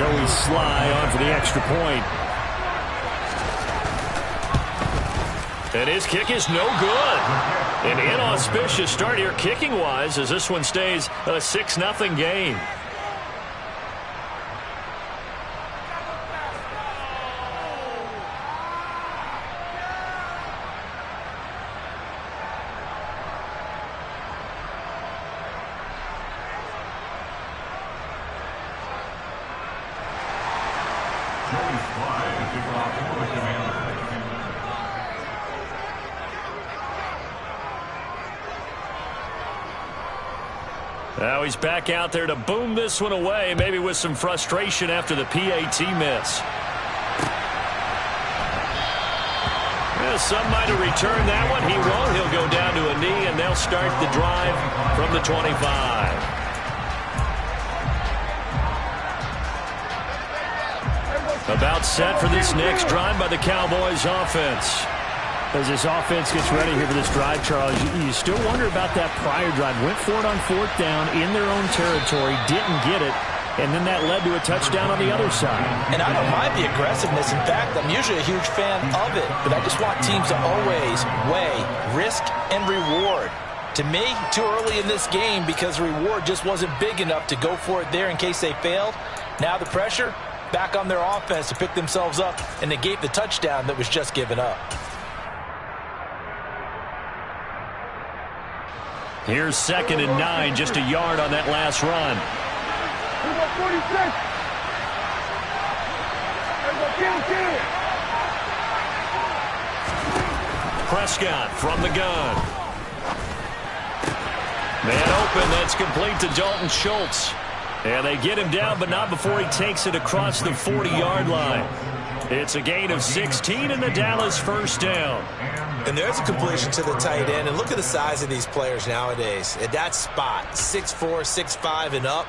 Joey Sly on for the extra point. And his kick is no good. An inauspicious start here kicking-wise as this one stays a 6-0 game. Now he's back out there to boom this one away, maybe with some frustration after the PAT miss. Yeah, some might have returned that one. He won't. He'll go down to a knee, and they'll start the drive from the 25. About set for this next drive by the Cowboys offense. As this offense gets ready here for this drive, Charles, you still wonder about that prior drive. Went for it on 4th down in their own territory, didn't get it, and then that led to a touchdown on the other side. And I don't mind the aggressiveness. In fact, I'm usually a huge fan of it, but I just want teams to always weigh risk and reward. To me, too early in this game because the reward just wasn't big enough to go for it there in case they failed. Now the pressure back on their offense to pick themselves up and negate the touchdown that was just given up. Here's 2nd and 9, just a yard on that last run. Prescott from the gun. Man open, that's complete to Dalton Schultz. And they get him down, but not before he takes it across the 40-yard line. It's a gain of 16 and the Dallas first down. And there's a completion to the tight end. And look at the size of these players nowadays. At that spot, 6'4", 6'5", and up.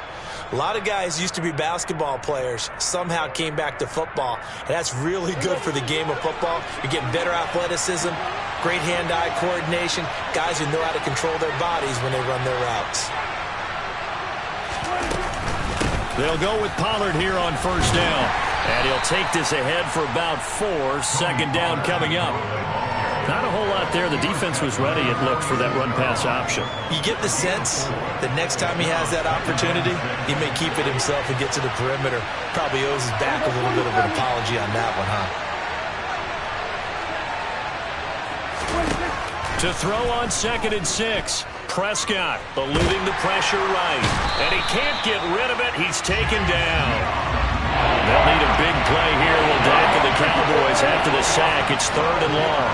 A lot of guys used to be basketball players, somehow came back to football. And that's really good for the game of football. You're getting better athleticism, great hand-eye coordination, guys who know how to control their bodies when they run their routes. They'll go with Pollard here on first down. And he'll take this ahead for about 4. 2nd down coming up. Not a whole lot there. The defense was ready, it looked, for that run-pass option. You get the sense that next time he has that opportunity, he may keep it himself and get to the perimeter. Probably owes his back a little bit of an apology on that one, huh? To throw on 2nd and 6. Prescott eluding the pressure right. And he can't get rid of it. He's taken down. They'll need a big play here. Will dampen the Cowboys after the sack. It's 3rd and long.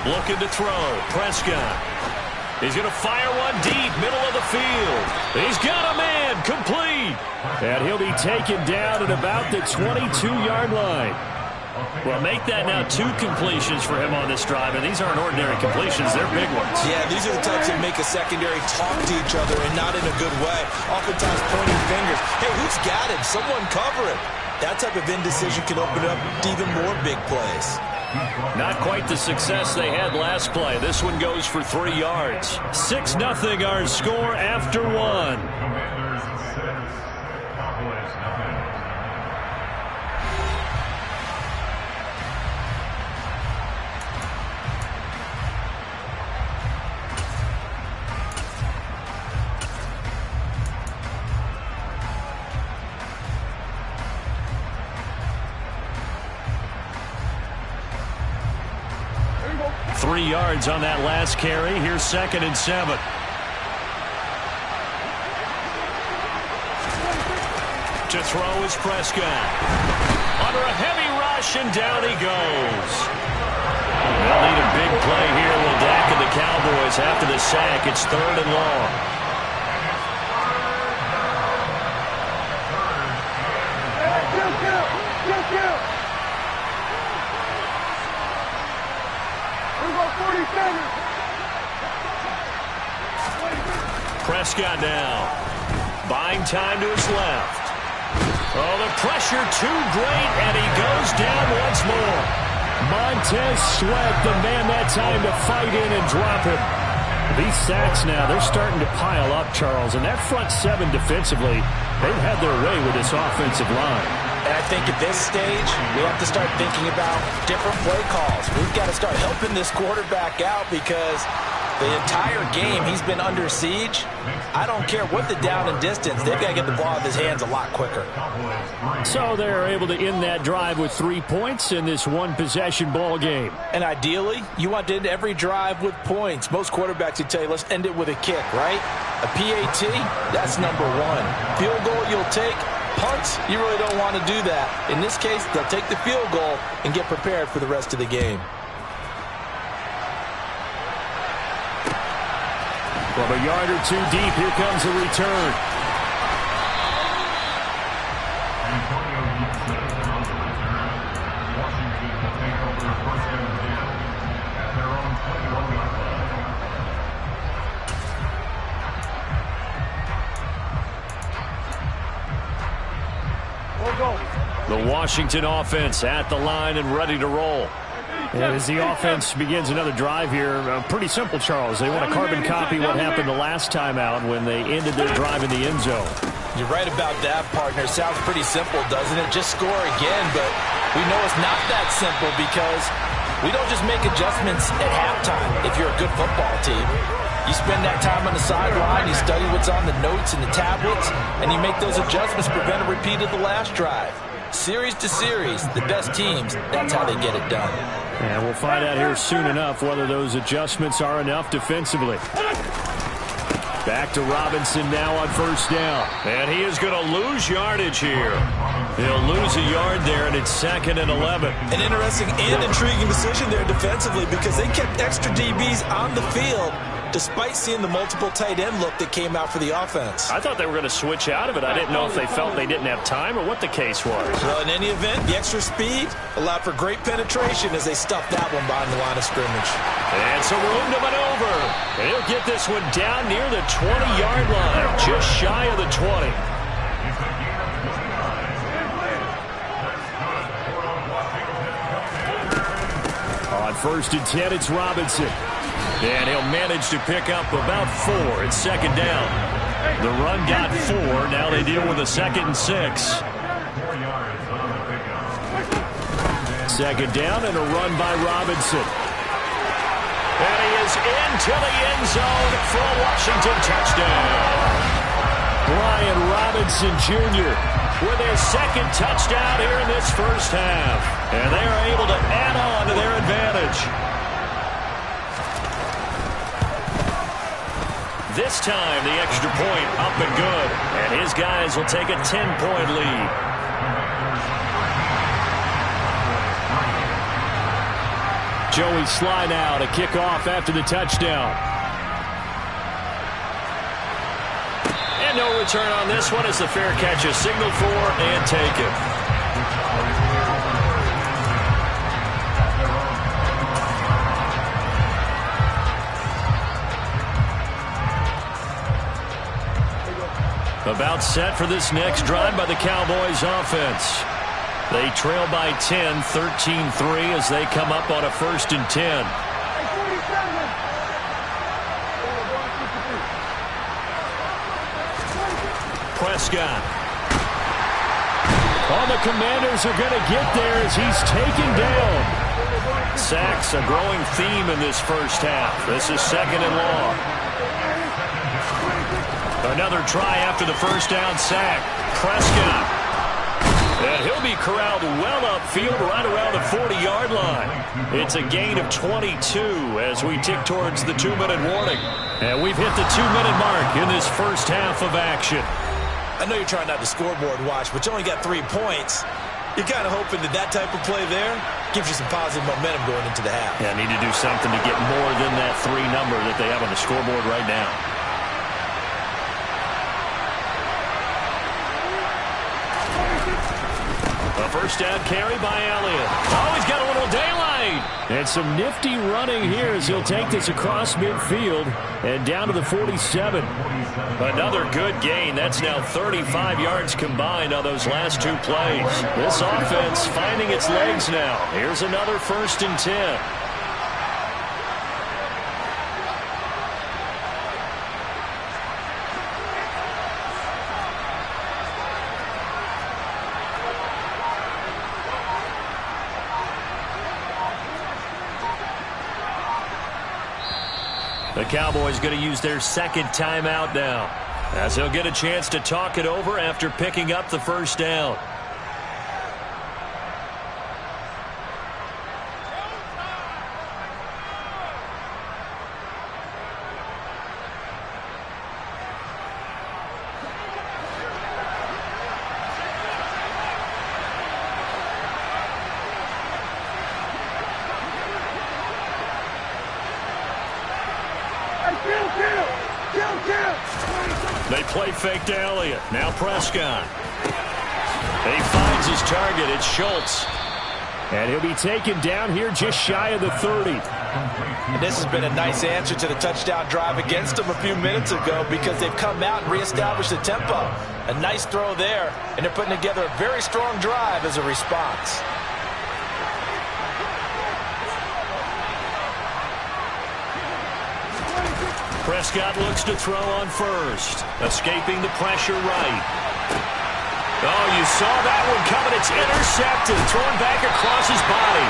Looking to throw. Prescott. He's going to fire one deep, middle of the field. He's got a man, complete. And he'll be taken down at about the 22-yard line. Well, make that now 2 completions for him on this drive, and these aren't ordinary completions. They're big ones. Yeah, these are the types that make a secondary talk to each other, and not in a good way. Oftentimes pointing fingers. Hey, who's got him? Someone cover him. That type of indecision can open up to even more big plays. Not quite the success they had last play. This one goes for 3 yards. 6-0 our score after 1. 3 yards on that last carry. Here's 2nd and 7. To throw is Prescott. Under a heavy rush, and down he goes. They'll need a big play here. Will dampen the Cowboys after the sack. It's 3rd and long. Prescott now. Buying time to his left. Oh, the pressure too great, and he goes down once more. Montez Sweat, the man that time to fight in and drop him. These sacks now, they're starting to pile up, Charles. And that front seven defensively, they've had their way with this offensive line. And I think at this stage, we have to start thinking about different play calls. We've got to start helping this quarterback out because the entire game he's been under siege. I don't care what the down and distance. They've got to get the ball out of his hands a lot quicker. So they're able to end that drive with 3 points in this one-possession ball game. And ideally, you want to end every drive with points. Most quarterbacks would tell you, let's end it with a kick, right? A PAT, that's number one. Field goal you'll take. Punts, you really don't want to do that. In this case, they'll take the field goal and get prepared for the rest of the game. From a yard or two deep, here comes a return. The Washington offense at the line and ready to roll. And as the offense begins another drive here, pretty simple, Charles. They want to carbon copy what happened the last time out when they ended their drive in the end zone. You're right about that, partner. Sounds pretty simple, doesn't it? Just score again, but we know it's not that simple because we don't just make adjustments at halftime if you're a good football team. You spend that time on the sideline, you study what's on the notes and the tablets, and you make those adjustments to prevent a repeat of the last drive. Series to series, the best teams, that's how they get it done. And we'll find out here soon enough whether those adjustments are enough defensively. Back to Robinson now on first down. And he is going to lose yardage here. He'll lose a yard there, and it's 2nd and 11. An interesting and intriguing decision there defensively because they kept extra DBs on the field despite seeing the multiple tight end look that came out for the offense. I thought they were going to switch out of it. I didn't know if they felt they didn't have time or what the case was. Well, in any event, the extra speed allowed for great penetration as they stuffed that one behind the line of scrimmage. And some room to maneuver. And he'll get this one down near the 20-yard line, just shy of the 20. On 1st and 10, it's Robinson. And he'll manage to pick up about 4. It's 2nd down. The run got 4. Now they deal with a 2nd and 6. 2nd down and a run by Robinson. And he is into the end zone for a Washington touchdown. Brian Robinson Jr. with his 2nd touchdown here in this first half. And they are able to add on to their advantage. This time, the extra point up and good. And his guys will take a 10-point lead. Joey Sly now to kick off after the touchdown. And no return on this one as the fair catch is signaled for and taken. About set for this next drive by the Cowboys offense. They trail by 10, 13-3 as they come up on a 1st and 10. Prescott. All the Commanders are going to get there as he's taken down. Sacks a growing theme in this first half. This is 2nd and long. Another try after the first down sack. Prescott. And he'll be corralled well upfield right around the 40-yard line. It's a gain of 22 as we tick towards the 2-minute warning. And we've hit the 2-minute mark in this first half of action. I know you're trying not to scoreboard watch, but you only got 3 points. You're kind of hoping that that type of play there gives you some positive momentum going into the half. Yeah, need to do something to get more than that 3 number that they have on the scoreboard right now. A first down carry by Elliott. Oh, he's got a little daylight. And some nifty running here as he'll take this across midfield and down to the 47. Another good gain. That's now 35 yards combined on those last two plays. This offense finding its legs now. Here's another 1st and 10. The Cowboys going to use their second timeout now, as he'll get a chance to talk it over after picking up the first down. They play fake to Elliott. Now Prescott. He finds his target. It's Schultz. And he'll be taken down here just shy of the 30. And this has been a nice answer to the touchdown drive against them a few minutes ago, because they've come out and reestablished the tempo. A nice throw there, and they're putting together a very strong drive as a response. Prescott looks to throw on first. Escaping the pressure right. Oh, you saw that one coming. It's intercepted. Thrown back across his body.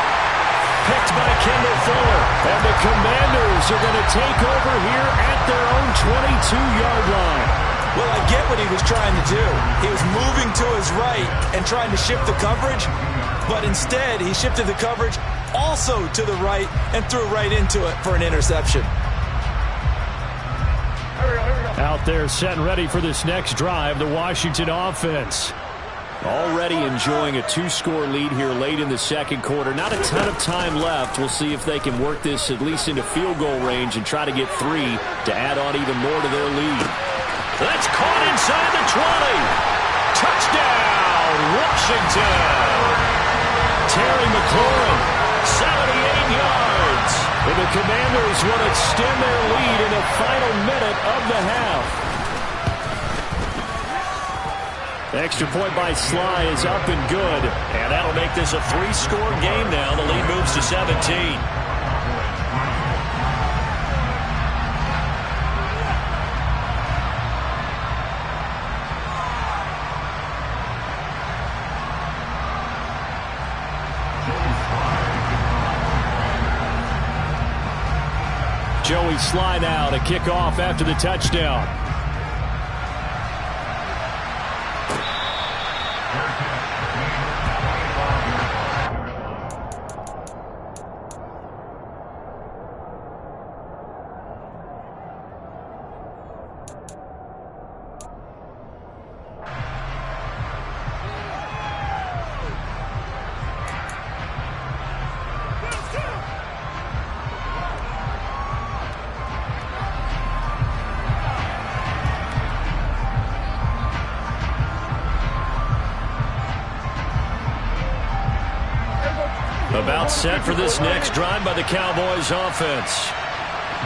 Picked by Kendall Fuller. And the Commanders are going to take over here at their own 22-yard line. Well, I get what he was trying to do. He was moving to his right and trying to shift the coverage. But instead, he shifted the coverage also to the right and threw right into it for an interception. Out there set and ready for this next drive, the Washington offense. Already enjoying a 2-score lead here late in the second quarter. Not a ton of time left. We'll see if they can work this at least into field goal range and try to get 3 to add on even more to their lead. That's caught inside the 20. Touchdown, Washington. Terry McLaurin, 78 yards. And the Commanders will extend their lead in the final minute of the half. Extra point by Sly is up and good. And that'll make this a 3-score game now. The lead moves to 17. Joey Sly now to kick off after the touchdown. About set for this next drive by the Cowboys offense.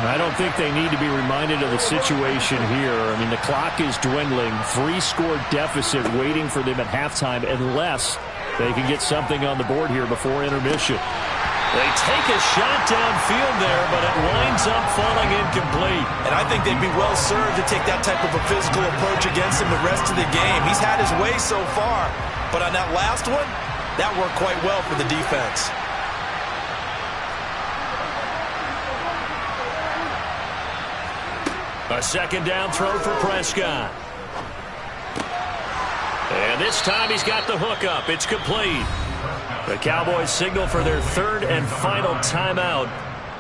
I don't think they need to be reminded of the situation here. I mean, the clock is dwindling. 3-score deficit waiting for them at halftime unless they can get something on the board here before intermission. They take a shot downfield there, but it winds up falling incomplete. And I think they'd be well served to take that type of a physical approach against him the rest of the game. He's had his way so far, but on that last one, that worked quite well for the defense. A second down throw for Prescott. And this time he's got the hook up. It's complete. The Cowboys signal for their 3rd and final timeout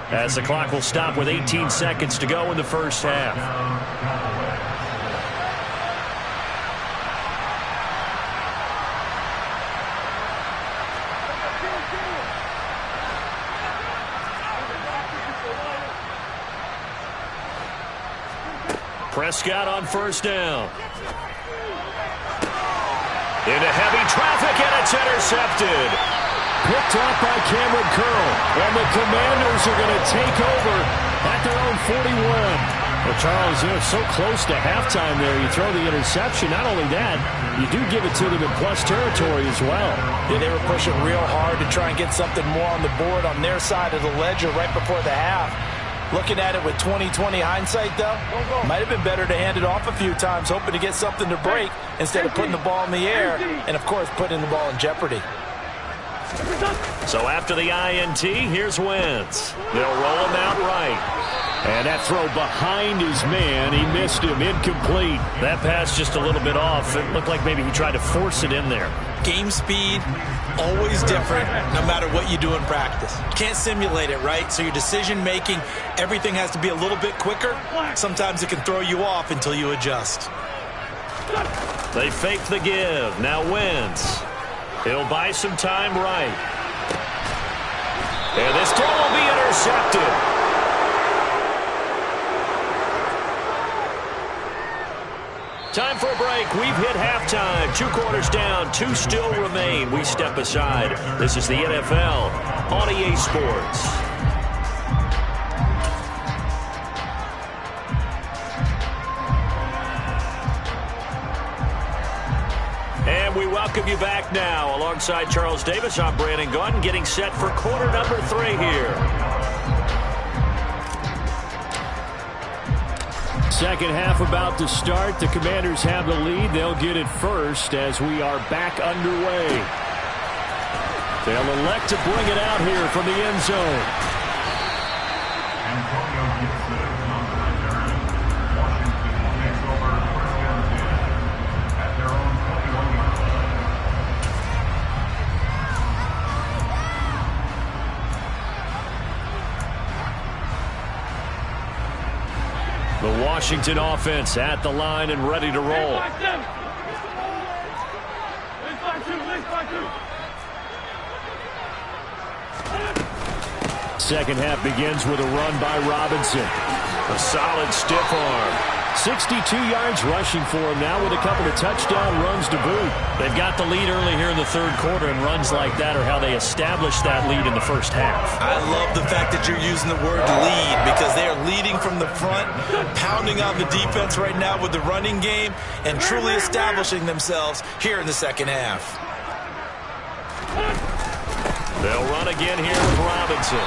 as the clock will stop with 18 seconds to go in the first half. Prescott on first down. Into heavy traffic, and it's intercepted. picked off by Cameron Curl. And the Commanders are going to take over at their own 41. Well, Charles, so close to halftime there. You throw the interception. Not only that, you do give it to them in plus territory as well. Yeah, they were pushing real hard to try and get something more on the board on their side of the ledger right before the half. Looking at it with 20/20 hindsight, though, might have been better to hand it off a few times, hoping to get something to break instead of putting the ball in the air and, of course, putting the ball in jeopardy. So after the INT, here's Wentz. They'll roll him out right. And that throw behind his man, he missed him, incomplete. That pass just a little bit off. It looked like maybe he tried to force it in there. Game speed, always different, no matter what you do in practice. You can't simulate it, right? So your decision-making, everything has to be a little bit quicker. Sometimes it can throw you off until you adjust. They fake the give. Now Wentz. He'll buy some time right. And this throw will be intercepted. Time for a break. We've hit halftime. 2 quarters down. 2 still remain. We step aside. This is the NFL on EA Sports. And we welcome you back now. Alongside Charles Davis, I'm Brandon Gaudin, getting set for quarter number 3 here. Second half about to start. The Commanders have the lead. They'll get it first as we are back underway. They'll elect to bring it out here from the end zone. The Washington offense at the line and ready to roll. Second half begins with a run by Robinson. A solid stiff arm. 62 yards rushing for him now with a couple of touchdown runs to boot. They've got the lead early here in the third quarter, and runs like that are how they established that lead in the first half. I love the fact that you're using the word lead because they are leading from the front, pounding on the defense right now with the running game, and truly establishing themselves here in the second half. They'll run again here with Robinson.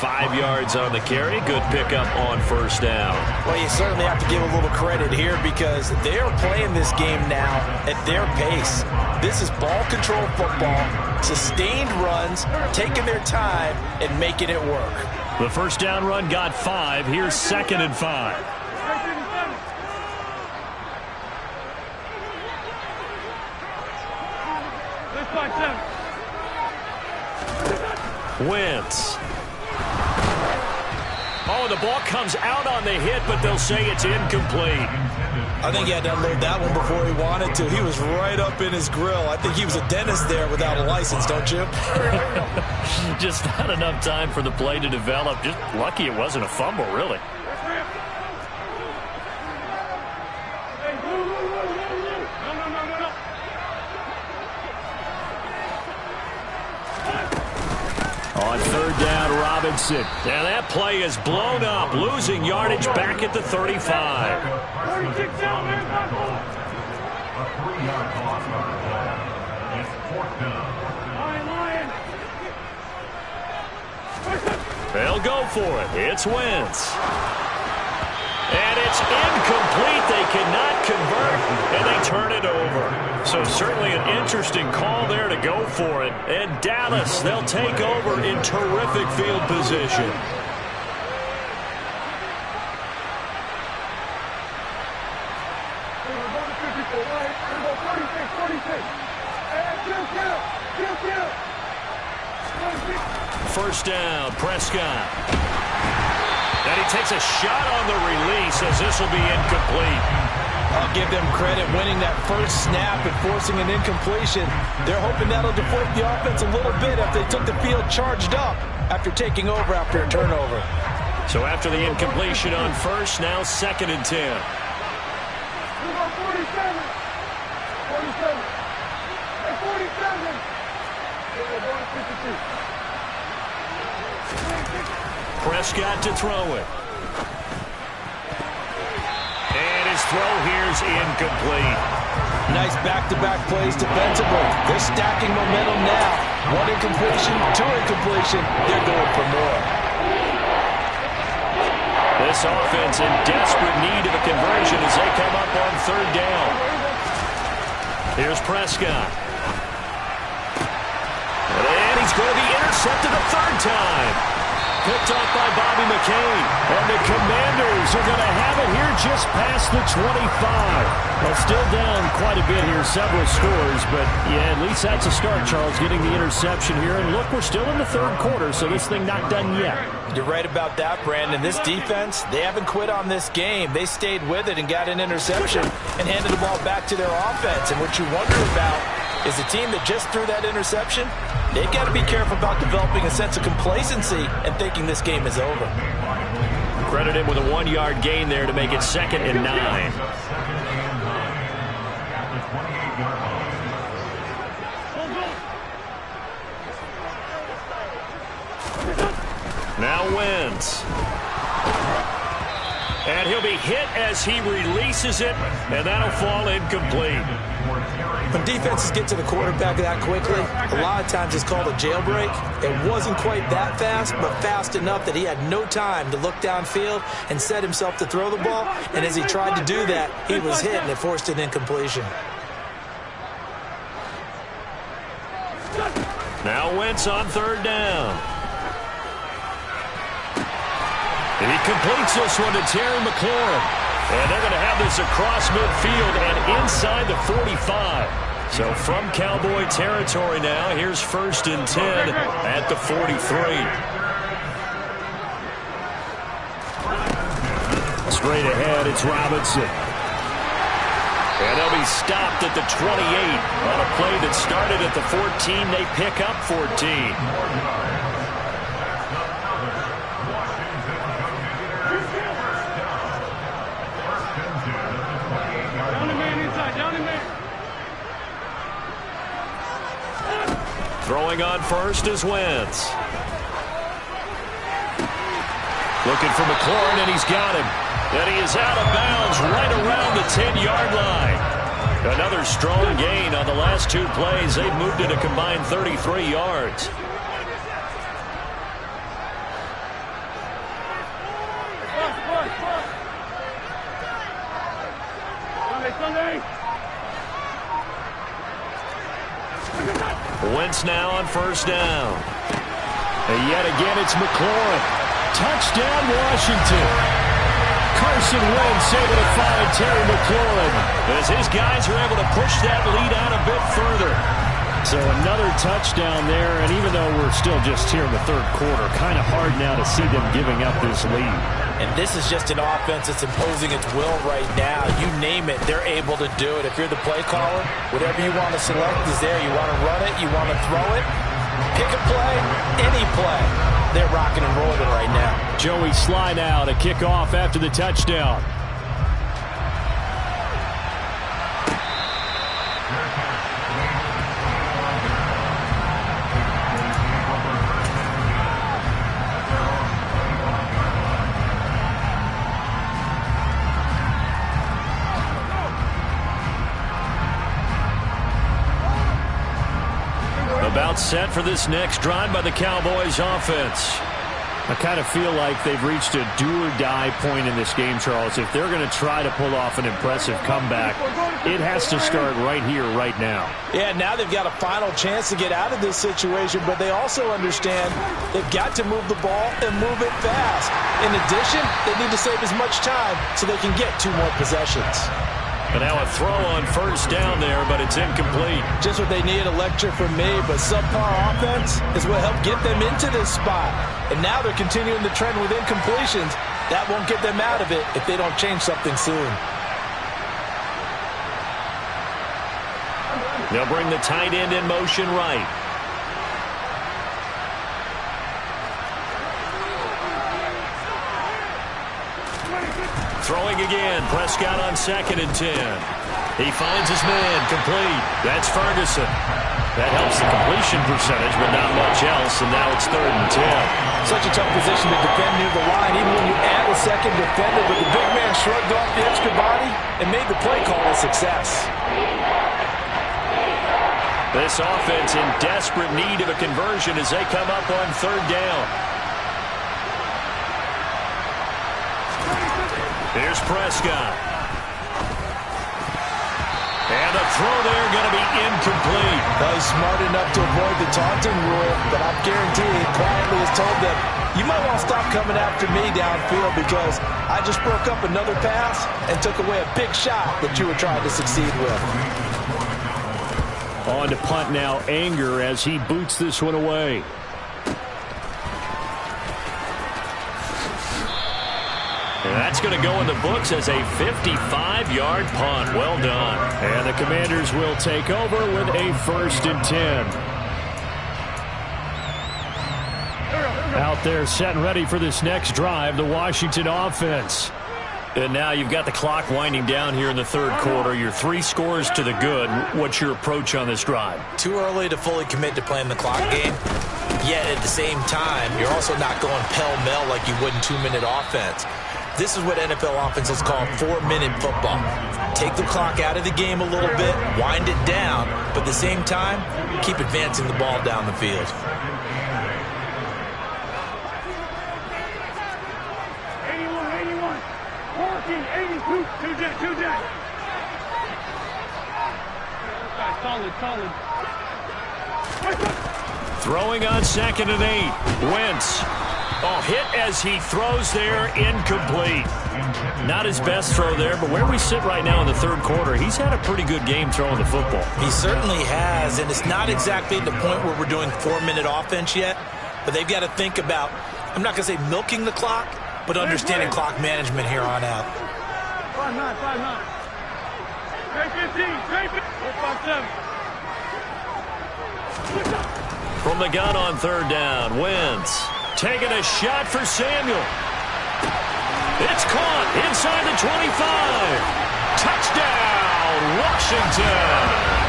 5 yards on the carry. Good pickup on first down. Well, you certainly have to give a little credit here because they are playing this game now at their pace. This is ball control football, sustained runs, taking their time and making it work. The first down run got 5. Here's 2nd and 5. Wentz. Oh, the ball comes out on the hit, but they'll say it's incomplete. I think he had to unload that one before he wanted to. He was right up in his grill. I think he was a dentist there without a license, don't you? Just not enough time for the play to develop. Just lucky it wasn't a fumble, really. On third down, Robinson. And that play is blown up, losing yardage back at the 35. They'll go for it. It's Wentz. And it's incomplete. They cannot convert, and they turn it over. So certainly an interesting call there to go for it. And Dallas, they'll take over in terrific field position. First down, Prescott. And he takes a shot on the release as this will be incomplete. I'll give them credit winning that first snap and forcing an incompletion. They're hoping that'll deflate the offense a little bit if they took the field charged up after taking over after a turnover. So after the incompletion on first, now 2nd and 10. Prescott to throw it. And his throw here's incomplete. Nice back-to-back plays defensively. They're stacking momentum now. One incompletion, two incompletion. They're going for more. This offense in desperate need of a conversion as they come up on third down. Here's Prescott. And he's going to be intercepted a third time. Picked off by Bobby McCain. And the Commanders are going to have it here just past the 25. Well, still down quite a bit here, several scores. But, yeah, at least that's a start, Charles, getting the interception here. And, look, we're still in the third quarter, so this thing not done yet. You're right about that, Brandon. This defense, they haven't quit on this game. They stayed with it and got an interception and handed the ball back to their offense. And what you wonder about is the team that just threw that interception, they've got to be careful about developing a sense of complacency and thinking this game is over. Credit him with a 1-yard gain there to make it 2nd and 9. Now Wentz. And he'll be hit as he releases it, and that'll fall incomplete. When defenses get to the quarterback that quickly, a lot of times it's called a jailbreak. It wasn't quite that fast, but fast enough that he had no time to look downfield and set himself to throw the ball. And as he tried to do that, he was hit, and it forced an incompletion. Now Wentz on third down. And he completes this one to Terry McLaurin. And they're going to have this across midfield and inside the 45. So from Cowboy territory now, here's 1st and 10 at the 43. Straight ahead, it's Robinson. And they'll be stopped at the 28 on a play that started at the 14. They pick up 14. Throwing on first is Wentz. Looking for McLaurin, and he's got him. And he is out of bounds right around the 10-yard line. Another strong gain on the last 2 plays. They've moved it a combined 33 yards. Wentz now on first down. And yet again, it's McLaurin. Touchdown, Washington. Carson Wentz able to find Terry McLaurin as his guys are able to push that lead out a bit further. So another touchdown there, and even though we're still just here in the third quarter, kind of hard now to see them giving up this lead. And this is just an offense that's imposing its will right now. You name it, they're able to do it. If you're the play caller, whatever you want to select is there. You want to run it, you want to throw it, pick a play, any play. They're rocking and rolling right now. Joey Sly now to kick off after the touchdown. About set for this next drive by the Cowboys offense. I kind of feel like they've reached a do-or-die point in this game, Charles. If they're going to try to pull off an impressive comeback, it has to start right here, right now. Yeah, now they've got a final chance to get out of this situation, but they also understand they've got to move the ball and move it fast. In addition, they need to save as much time so they can get 2 more possessions. And now a throw on first down there, but it's incomplete. Just what they need, a lecture from me, but subpar offense is what helped get them into this spot. And now they're continuing the trend with incompletions. That won't get them out of it if they don't change something soon. They'll bring the tight end in motion right. Throwing again, Prescott on 2nd and 10. He finds his man, complete. That's Ferguson. That helps the completion percentage, but not much else, and now it's 3rd and 10. Such a tough position to defend near the line, even when you add a second defender, but the big man shrugged off the extra body and made the play call a success. This offense in desperate need of a conversion as they come up on 3rd down. Here's Prescott. And the throw there going to be incomplete. Well, he's smart enough to avoid the taunting rule, but I'm guaranteeing he quietly has told them, you might want to stop coming after me downfield because I just broke up another pass and took away a big shot that you were trying to succeed with. On to punt now, Anger as he boots this one away. And that's going to go in the books as a 55-yard punt. Well done. And the Commanders will take over with a 1st and 10. Out there set and ready for this next drive, the Washington offense. And now you've got the clock winding down here in the 3rd quarter. You're 3 scores to the good. What's your approach on this drive? Too early to fully commit to playing the clock game. Yet at the same time, you're also not going pell-mell like you would in 2-minute offense. This is what NFL offenses call 4-minute football. Take the clock out of the game a little bit, wind it down, but at the same time, keep advancing the ball down the field. 82, two jack. Solid. Throwing on 2nd and 8. Wentz. Hit as he throws there, incomplete. Not his best throw there, but where we sit right now in the 3rd quarter, he's had a pretty good game throwing the football. He certainly has, and it's not exactly at the point where we're doing 4-minute offense yet, but they've got to think about, I'm not going to say milking the clock, but understanding clock management here on out. 5-9. Trey 15, 5-7. From the gun on 3rd down, Wentz. Taking a shot for Samuel. It's caught inside the 25. Touchdown, Washington.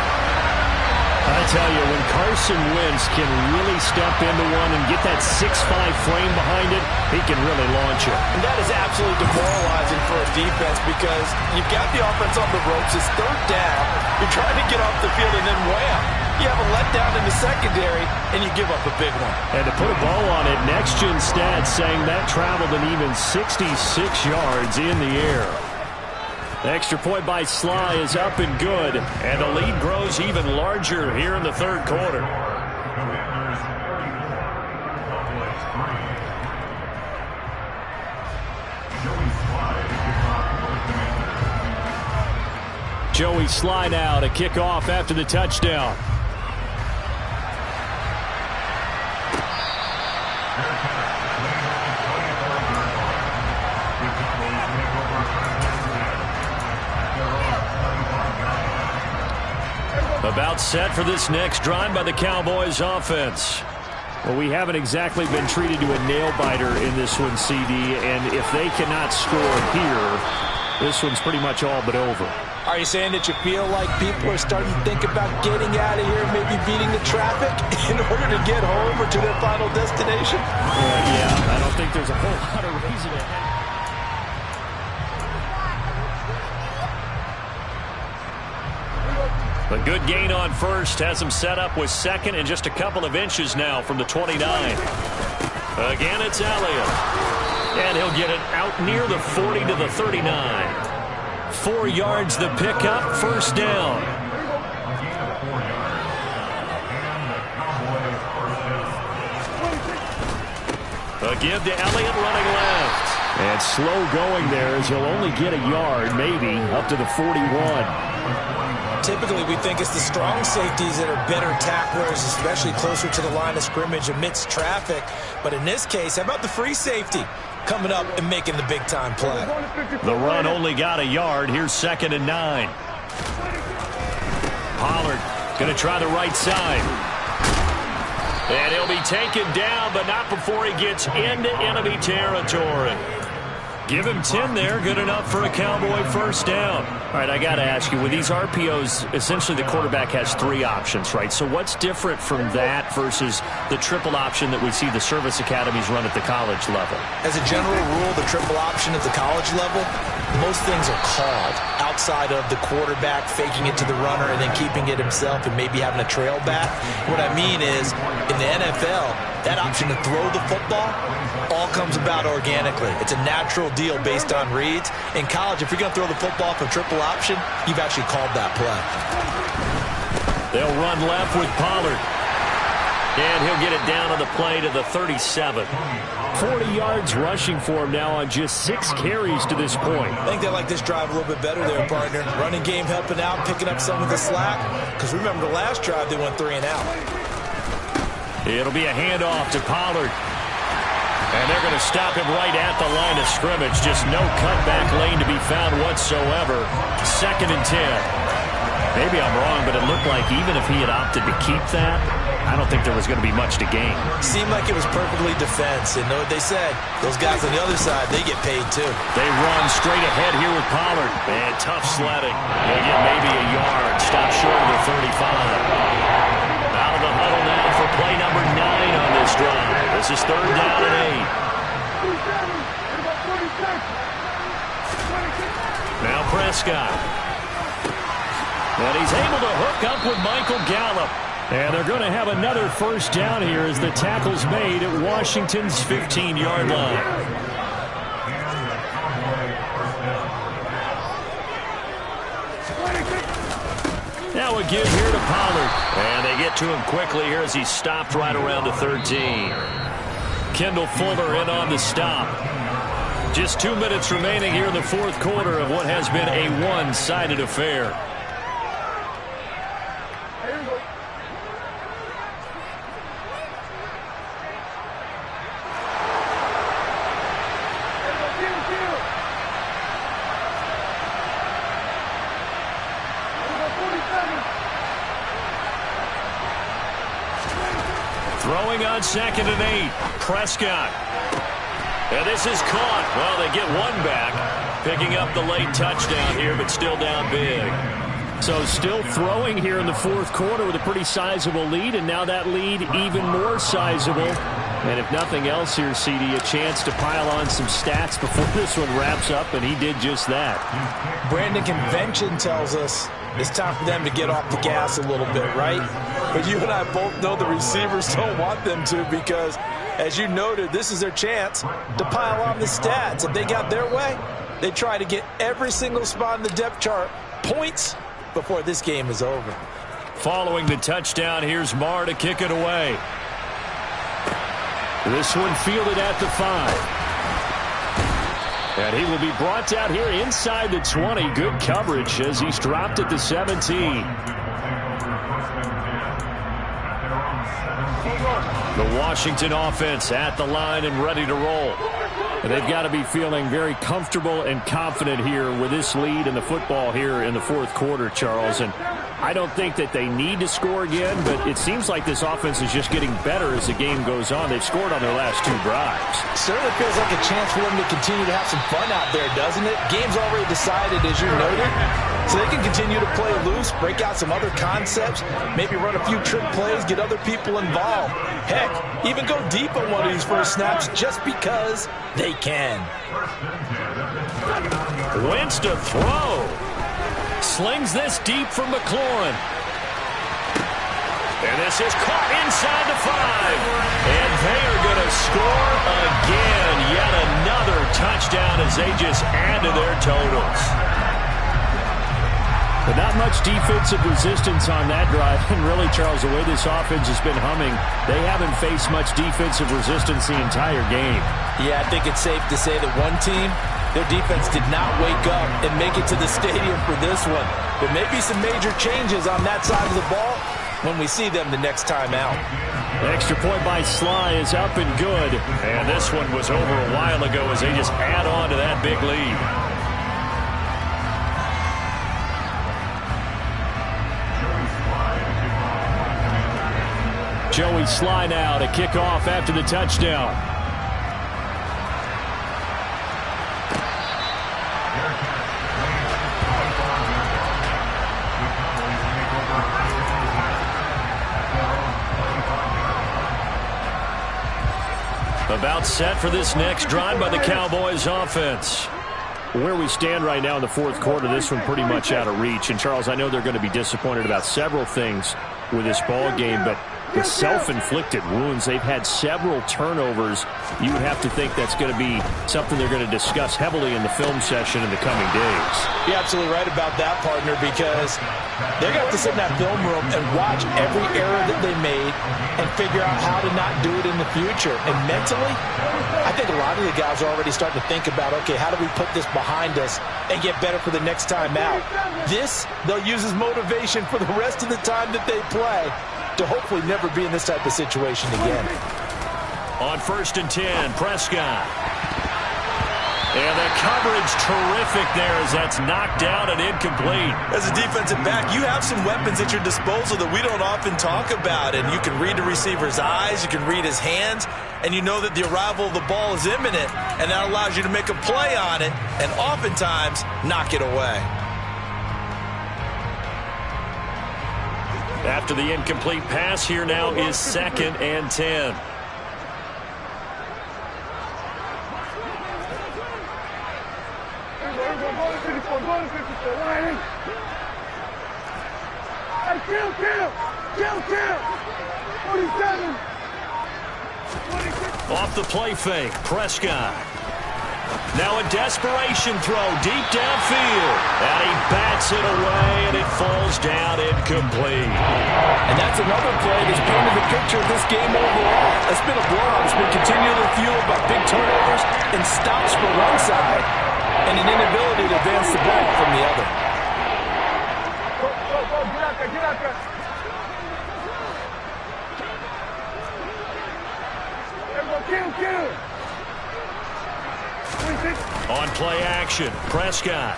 I tell you, when Carson Wentz can really step into one and get that 6'5" frame behind it, he can really launch it. And that is absolutely demoralizing for a defense because you've got the offense on the ropes. It's 3rd down. You're trying to get off the field, and then wham, you have a letdown in the secondary, and you give up a big one. And to put a bow on it, Next Gen Stats saying that traveled an even 66 yards in the air. The extra point by Sly is up and good, and the lead grows even larger here in the 3rd quarter. Joey Sly now to kick off after the touchdown. About set for this next drive by the Cowboys offense. Well, we haven't exactly been treated to a nail-biter in this one, CD, and if they cannot score here, this one's pretty much all but over. Are you saying that you feel like people are starting to think about getting out of here, maybe beating the traffic in order to get home or to their final destination? Yeah, I don't think there's a whole lot of reason to head. A good gain on first has him set up with 2nd and just a couple of inches now from the 29. Again, it's Elliott. And he'll get it out near the 40 to the 39. 4 yards the pickup, 1st down. A give to Elliott running left. And slow going there as he'll only get a yard, maybe, up to the 41. Typically, we think it's the strong safeties that are better tacklers, especially closer to the line of scrimmage amidst traffic. But in this case, how about the free safety coming up and making the big-time play? The run only got a yard. Here's 2nd and 9. Pollard going to try the right side. And he'll be taken down, but not before he gets into enemy territory. Give him 10 there. Good enough for a Cowboy first down. All right, I got to ask you, with these RPOs, essentially the quarterback has 3 options, right? So what's different from that versus the triple option that we see the service academies run at the college level? As a general rule, the triple option at the college level, most things are called outside of the quarterback faking it to the runner and then keeping it himself and maybe having a trail back. What I mean is, in the NFL, that option to throw the football all comes about organically. It's a natural deal based on reads. In college, if you're going to throw the football from triple option, you've actually called that play. They'll run left with Pollard. And he'll get it down on the play to the 37. 40 yards rushing for him now on just 6 carries to this point. I think they like this drive a little bit better there, partner. Running game helping out, picking up some of the slack. Because remember, the last drive they went 3 and out. It'll be a handoff to Pollard. And they're going to stop him right at the line of scrimmage. Just no cutback lane to be found whatsoever. 2nd and 10. Maybe I'm wrong, but it looked like even if he had opted to keep that, I don't think there was going to be much to gain. Seemed like it was perfectly defense. And know what they said? Those guys on the other side, they get paid too. They run straight ahead here with Pollard. And tough sledding. They get maybe a yard. Stop short of the 35. Out of the huddle now for play number 9 on this drive. This is 3rd down and 8. Now Prescott. And he's able to hook up with Michael Gallup. And they're going to have another first down here as the tackle's made at Washington's 15-yard line. Now a give here to Pollard. And they get to him quickly here as he's stopped right around the 13. Kendall Fuller in on the stop. Just 2 minutes remaining here in the 4th quarter of what has been a one-sided affair. Throwing on 2nd and 8. Prescott. And this is caught. Well, they get one back. Picking up the late touchdown here, but still down big. So still throwing here in the 4th quarter with a pretty sizable lead, and now that lead even more sizable. And if nothing else here, CD, a chance to pile on some stats before this one wraps up, and he did just that. Brandon, convention tells us it's time for them to get off the gas a little bit, right? But you and I both know the receivers don't want them to because, as you noted, this is their chance to pile on the stats. If they got their way, they try to get every single spot in the depth chart points before this game is over. Following the touchdown, here's Marr to kick it away. This one fielded at the 5. And he will be brought down here inside the 20. Good coverage as he's dropped at the 17. The Washington offense at the line and ready to roll. And they've got to be feeling very comfortable and confident here with this lead in the football here in the 4th quarter, Charles. And I don't think that they need to score again, but it seems like this offense is just getting better as the game goes on. They've scored on their last 2 drives. Certainly feels like a chance for them to continue to have some fun out there, doesn't it? Game's already decided, as you noted. So they can continue to play loose, break out some other concepts, maybe run a few trick plays, get other people involved. Heck, even go deep on one of these first snaps just because they can. Wentz to throw. Slings this deep for McLaurin. And this is caught inside the 5. And they are going to score again. Yet another touchdown as they just add to their totals. But not much defensive resistance on that drive. And really, Charles, the way this offense has been humming, they haven't faced much defensive resistance the entire game. Yeah, I think it's safe to say that one team, their defense did not wake up and make it to the stadium for this one. But maybe some major changes on that side of the ball when we see them the next time out. The extra point by Sly is up and good. And this one was over a while ago as they just add on to that big lead. Joey Sly now to kick off after the touchdown. About set for this next drive by the Cowboys offense. Where we stand right now in the fourth quarter, this one pretty much out of reach. And, Charles, I know they're going to be disappointed about several things with this ball game, but the self-inflicted wounds, they've had several turnovers. You would have to think that's going to be something they're going to discuss heavily in the film session in the coming days. You're absolutely right about that, partner, because they're going to have to sit in that film room and watch every error that they made and figure out how to not do it in the future. And mentally, I think a lot of the guys are already starting to think about, okay, how do we put this behind us and get better for the next time out? This, they'll use as motivation for the rest of the time that they play to hopefully never be in this type of situation again. On 1st and 10, Prescott. And the coverage terrific there as that's knocked down and incomplete. As a defensive back, you have some weapons at your disposal that we don't often talk about. And you can read the receiver's eyes, you can read his hands, and you know that the arrival of the ball is imminent, and that allows you to make a play on it and oftentimes knock it away. After the incomplete pass, here now is 2nd and 10. Off the play fake, Prescott. Now a desperation throw deep downfield. And he bats it away, and it falls down incomplete. And that's another play that's painted the picture of this game overall. It's been a blowout. It's been continually fueled by big turnovers and stops for one side and an inability to advance the ball from the other. Get out there. Kill. On play action, Prescott.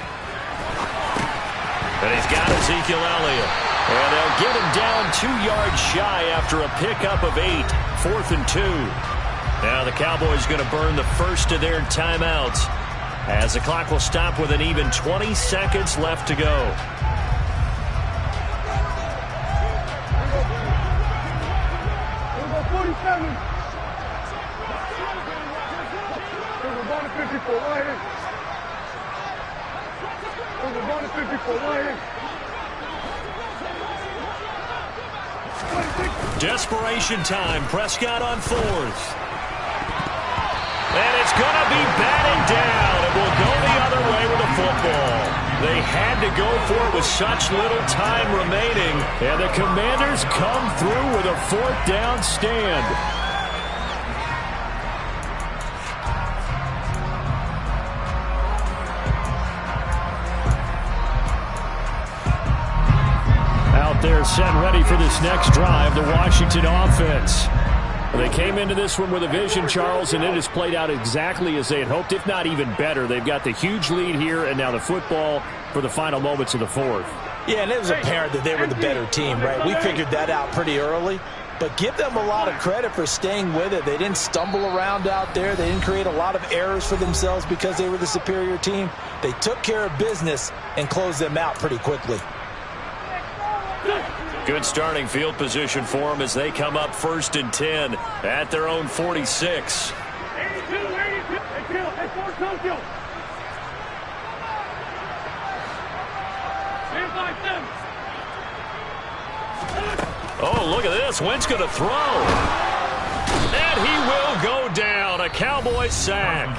And he's got Ezekiel Elliott. And they'll get him down 2 yards shy after a pickup of 8. 4th and 2. Now the Cowboys going to burn the first of their timeouts as the clock will stop with an even 20 seconds left to go. Desperation time. Prescott on 4th. And it's going to be batted down. It will go the other way with the football. They had to go for it with such little time remaining. And the Commanders come through with a 4th down stand. They're set and ready for this next drive, the Washington offense. They came into this one with a vision, Charles, and it has played out exactly as they had hoped, if not even better. They've got the huge lead here, and now the football for the final moments of the 4th. Yeah, and it was apparent that they were the better team, right? We figured that out pretty early, but give them a lot of credit for staying with it. They didn't stumble around out there. They didn't create a lot of errors for themselves because they were the superior team. They took care of business and closed them out pretty quickly. Good starting field position for them as they come up 1st and 10 at their own 46. 82. Oh, look at this. Wentz going to throw. And he will go down. A Cowboys sack.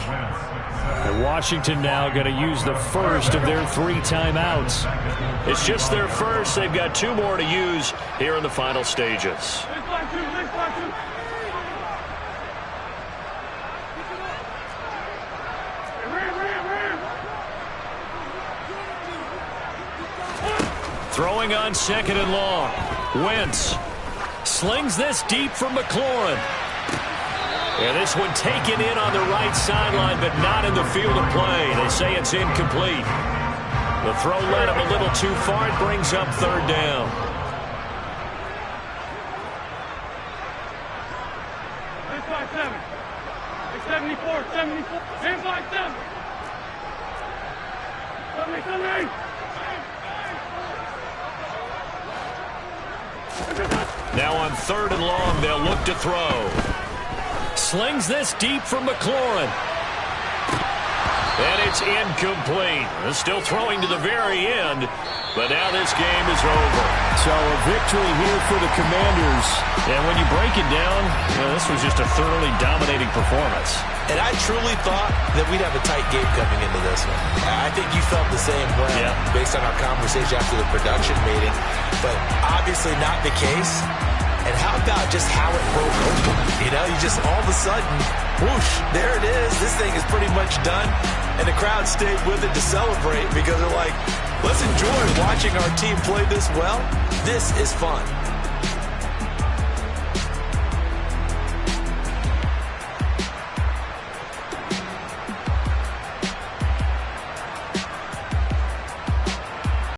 And Washington now going to use the first of their 3 timeouts. It's just their first. They've got 2 more to use here in the final stages. Throwing on 2nd and long. Wentz slings this deep from McLaurin. And this one taken in on the right sideline, but not in the field of play. They say it's incomplete. The throw led him a little too far. It brings up 3rd down. Now on 3rd and long, they'll look to throw. slings this deep from McLaurin. And it's incomplete. Still throwing to the very end, but now this game is over. So a victory here for the Commanders. And when you break it down, this was just a thoroughly dominating performance. And I truly thought that we'd have a tight game coming into this one. I think you felt the same way based on our conversation after the production meeting. But obviously not the case. And how about just how it broke open? You know, you just all of a sudden, whoosh, there it is. This thing is pretty much done. And the crowd stayed with it to celebrate because they're like, let's enjoy watching our team play this well. This is fun.